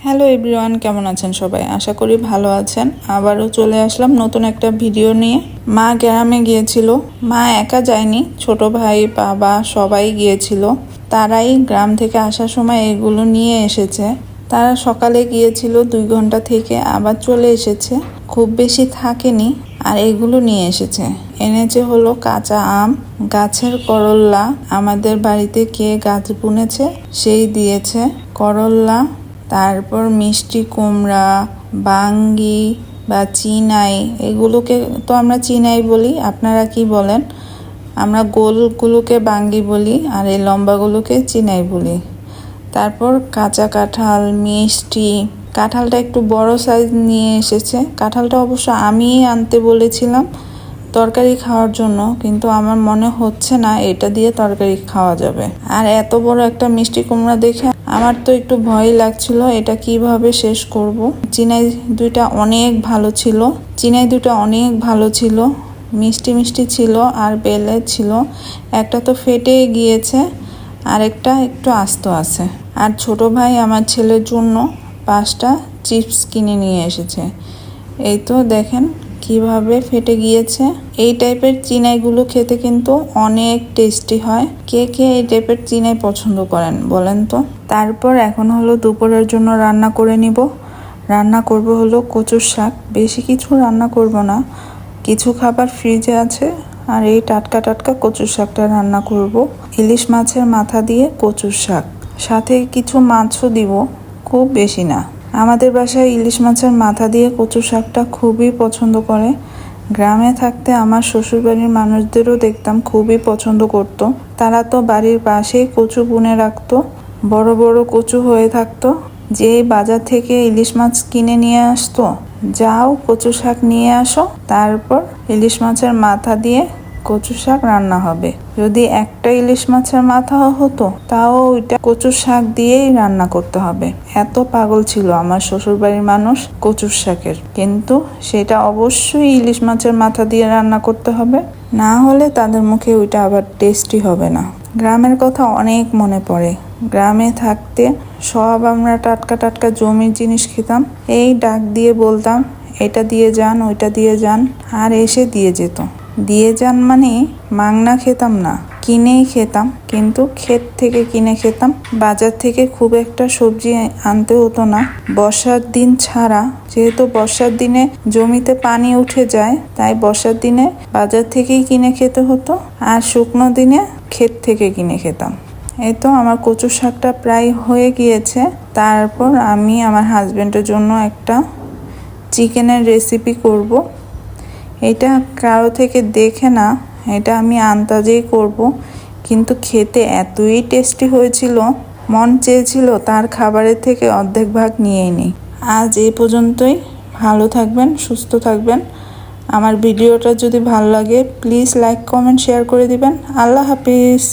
Hello everyone, কেমন আছেন সবাই? আশা করি ভালো আছেন। আবারও চলে আসলাম নতুন একটা ভিডিও নিয়ে। মা গ্রামে গিয়েছিল। মা একা যায়নি, ছোট ভাই বাবা সবাই গিয়েছিল। তারাই গ্রাম থেকে আসার সময় এগুলো নিয়ে এসেছে। তারা সকালে গিয়েছিল, 2 ঘন্টা থেকে আবার চলে এসেছে। খুব বেশি থাকেনি, আর এগুলো নিয়ে এসেছে। এনেছে হলো কাঁচা আম, গাছের করল্লা। আমাদের বাড়িতে কে গাছ বুনেছে সেই দিয়েছে করল্লা। তারপর মিষ্টি কুমড়া, বাঙ্গি বা চিনাই, এগুলোকে তো আমরা চিনাই বলি, আপনারা কি বলেন? আমরা গোলগুলোকে বাঙ্গি বলি, আর এই লম্বাগুলোকে চিনাই বলি। তারপর কাঁচা কাঁঠাল, মিষ্টি। কাঁঠালটা একটু বড় সাইজ নিয়ে এসেছে। কাঁঠালটা অবশ্য আমিই আনতে বলেছিলাম তরকারি খাওয়ার জন্য, কিন্তু আমার মনে হচ্ছে না এটা দিয়ে তরকারি খাওয়া যাবে। আর এত বড় একটা মিষ্টি কুমড়া দেখে আমার তো একটু ভয় লাগছিল, এটা কিভাবে শেষ করব। চিনাই দুইটা অনেক ভালো ছিল, মিষ্টি মিষ্টি ছিল আর বেলে ছিল। একটা তো ফেটে গিয়েছে, আরেকটা একটু আস্ত আছে। আর ছোট ভাই আমার ছেলের জন্য 5টা চিপস কিনে নিয়ে এসেছে। এই তো দেখেন কিভাবে ফেটে গিয়েছে। এই টাইপের চিনাইগুলো খেতে কিন্তু অনেক টেস্টি হয়। কে কে এই টাইপের চিনাই পছন্দ করেন বলেন তো? তারপর এখন হলো দুপুরের জন্য রান্না করে নিব। রান্না করব হলো কচুর শাক। বেশি কিছু রান্না করব না, কিছু খাবার ফ্রিজে আছে, আর এই টাটকা টাটকা কচুর শাকটা রান্না করব। ইলিশ মাছের মাথা দিয়ে কচুর শাক, সাথে কিছু মাছও দিব, খুব বেশি না। আমাদের বাসায় ইলিশ মাছের মাথা দিয়ে কচু শাকটা খুবই পছন্দ করে। গ্রামে থাকতে আমার শ্বশুরবাড়ির মানুষদেরও দেখতাম খুবই পছন্দ করত। তারা তো বাড়ির পাশেই কচু বুনে রাখতো, বড় বড় কচু হয়ে থাকতো। যেই বাজার থেকে ইলিশ মাছ কিনে নিয়ে আসতো, যাও কচু শাক নিয়ে আসো, তারপর ইলিশ মাছের মাথা দিয়ে কচু শাক রান্না হবে। যদি একটা ইলিশ মাছের মাথাও হতো, তাও ওইটা কচুর শাক দিয়েই রান্না করতে হবে। এত পাগল ছিল আমার শ্বশুরবাড়ির মানুষ কচুর শাকের। কিন্তু সেটা অবশ্যই ইলিশ মাছের মাথা দিয়ে রান্না করতে হবে, না হলে তাদের মুখে ওইটা আবার টেস্টি হবে না। গ্রামের কথা অনেক মনে পড়ে। গ্রামে থাকতে সব আমরা টাটকা টাটকা জমির জিনিস খেতাম। এই ডাক দিয়ে বলতাম এটা দিয়ে যান, ওইটা দিয়ে যান, আর এসে দিয়ে যেত। দিয়ে যান মানে মাংনা খেতাম না, কিনেই খেতাম। কিন্তু ক্ষেত থেকে কিনে খেতাম, বাজার থেকে খুব একটা সবজি আনতে হতো না বর্ষার দিন ছাড়া। যেহেতু বর্ষার দিনে জমিতে পানি উঠে যায়, তাই বর্ষার দিনে বাজার থেকেই কিনে খেতে হতো, আর শুকনো দিনে ক্ষেত থেকে কিনে খেতাম। এই তো আমার কচু শাকটা প্রায় হয়ে গিয়েছে। তারপর আমি আমার হাজবেন্ডের জন্য একটা চিকেনের রেসিপি করব। এটা কারো থেকে দেখে না, এটা আমি আন্দাজেই করব, কিন্তু খেতে এতই টেস্টি হয়েছিল, মন চেয়েছিল তার খাবারের থেকে অর্ধেক ভাগ নিয়েই নিই। আজ এই পর্যন্তই। ভালো থাকবেন, সুস্থ থাকবেন। আমার ভিডিওটা যদি ভালো লাগে প্লিজ লাইক, কমেন্ট, শেয়ার করে দিবেন। আল্লাহ হাফিজ।